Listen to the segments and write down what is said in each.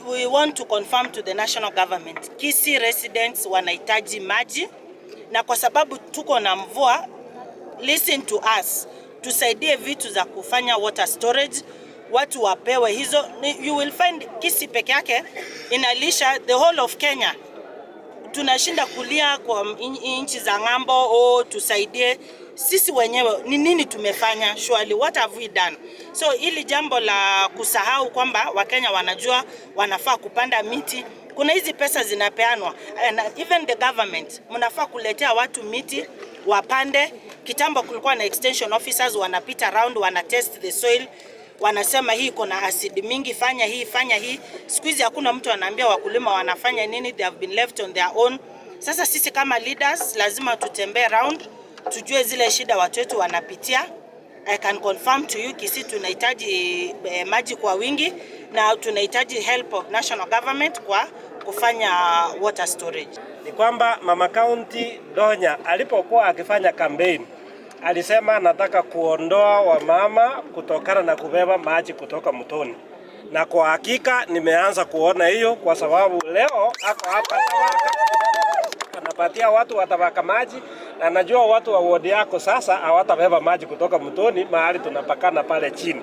we want to confirm to the national government, Kisii residents wanahitaji maji, na kwa sababu tuko na mvua, listen to us, tusaidie vitu za kufanya water storage, watu wapewe hizo. You will find Kisii peke yake inalisha the whole of Kenya. Tunashinda kulia kwa inchi za ngambo, tusaidie. Sisi wenyewe ni nini tumefanya? Surely what have we done? So ili jambo la kusahau kwamba Wakenya wanajua wanafaa kupanda miti, kuna hizi pesa zinapeanwa, and even the government mnafaa kuletea watu miti wapande. Kitambo kulikuwa na extension officers wanapita around, wana test the soil, wanasema hii kuna acid mingi, fanya hii, fanya hii. Siku hizi hakuna mtu anaambia wakulima wanafanya nini, they have been left on their own. Sasa sisi kama leaders lazima tutembee around, tujue zile shida watu wetu wanapitia. I can confirm to you, Kisii tunahitaji maji kwa wingi, na tunahitaji help of national government kwa kufanya water storage. Ni kwamba Mama County Donya alipokuwa akifanya campaign alisema anataka kuondoa wamama kutokana na kubeba maji kutoka mtoni, na kwa hakika nimeanza kuona hiyo, kwa sababu leo ako hapa Tawaka anapatia watu watabaka maji, na najua watu wa ward yako sasa hawatabeba maji kutoka mtoni mahali tunapakana pale chini,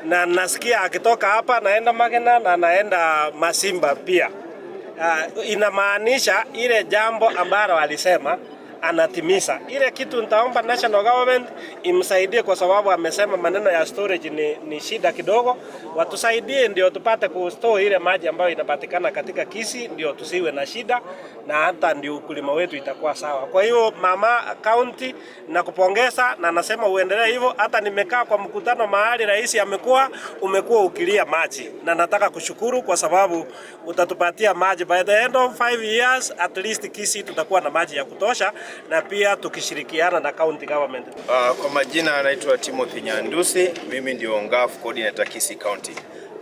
na nasikia akitoka hapa naenda Magena na naenda Masimba pia. Inamaanisha ile jambo ambalo alisema anatimiza. Ile kitu nitaomba national government imsaidie, kwa sababu amesema maneno ya storage ni shida kidogo. Watusaidie ndio tupate kustore ile maji ambayo inapatikana katika Kisii, ndio tusiwe na shida, na hata ndio ukulima wetu itakuwa sawa. Kwa hiyo Mama County nakupongeza, na nasema uendelee hivyo. Hata nimekaa kwa mkutano mahali rais umekuwa ukilia maji, na nataka kushukuru kwa sababu utatupatia maji by the end of 5 years, at least Kisii tutakuwa na maji ya kutosha, na pia tukishirikiana na county government. Kwa majina anaitwa Timothy Nyandusi, mimi ndio ngafu coordinator Kisii County.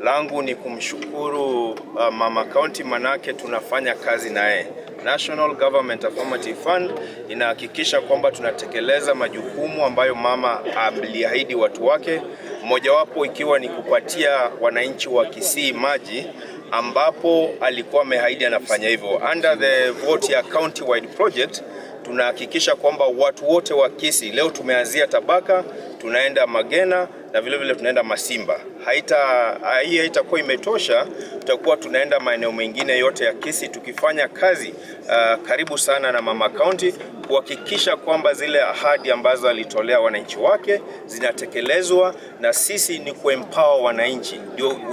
Langu ni kumshukuru Mama County, manake tunafanya kazi naye. National Government Affirmative Fund inahakikisha kwamba tunatekeleza majukumu ambayo mama aliahidi watu wake, mojawapo ikiwa ni kupatia wananchi wa Kisii maji, ambapo alikuwa ameahidi anafanya hivyo. Under the vote ya county wide project tunahakikisha kwamba watu wote wa Kisii, leo tumeanzia Tabaka, tunaenda Magena na vile vile tunaenda Masimba. Hii haitakuwa imetosha, tutakuwa tunaenda maeneo mengine yote ya Kisii tukifanya kazi karibu sana na Mama County kuhakikisha kwamba zile ahadi ambazo alitolea wananchi wake zinatekelezwa, na sisi ni kuempower wananchi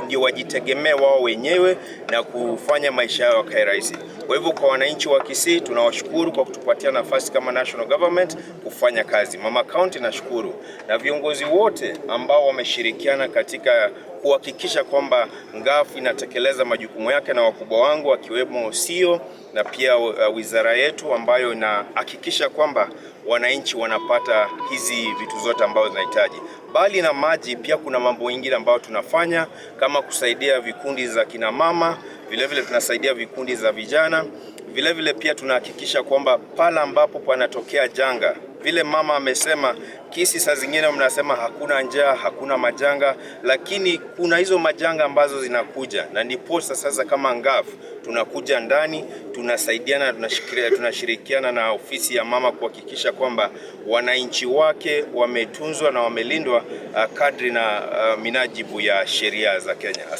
ndio wajitegemee wao wenyewe na kufanya maisha yao yakae rahisi. Kwa hivyo kwa wananchi wa Kisii tunawashukuru kwa kutupatia nafasi kama national government kufanya kazi. Mama County nashukuru, na viongozi wote ambao wameshirikiana katika kuhakikisha kwamba ngafu inatekeleza majukumu yake, na wakubwa wangu akiwemo CEO na pia wizara yetu ambayo inahakikisha kwamba wananchi wanapata hizi vitu zote ambazo zinahitaji. Bali na maji, pia kuna mambo mengine ambayo tunafanya kama kusaidia vikundi za kina mama, vile vile tunasaidia vikundi za vijana, vile vile pia tunahakikisha kwamba pala ambapo panatokea janga, vile mama amesema Kisii saa zingine mnasema hakuna njaa, hakuna majanga, lakini kuna hizo majanga ambazo zinakuja, na ndipo sasa kama ngafu tunakuja ndani, tunasaidiana, tunashirikiana na ofisi ya mama kuhakikisha kwamba wananchi wake wametunzwa na wamelindwa kadri na minajibu ya sheria za Kenya. Asante.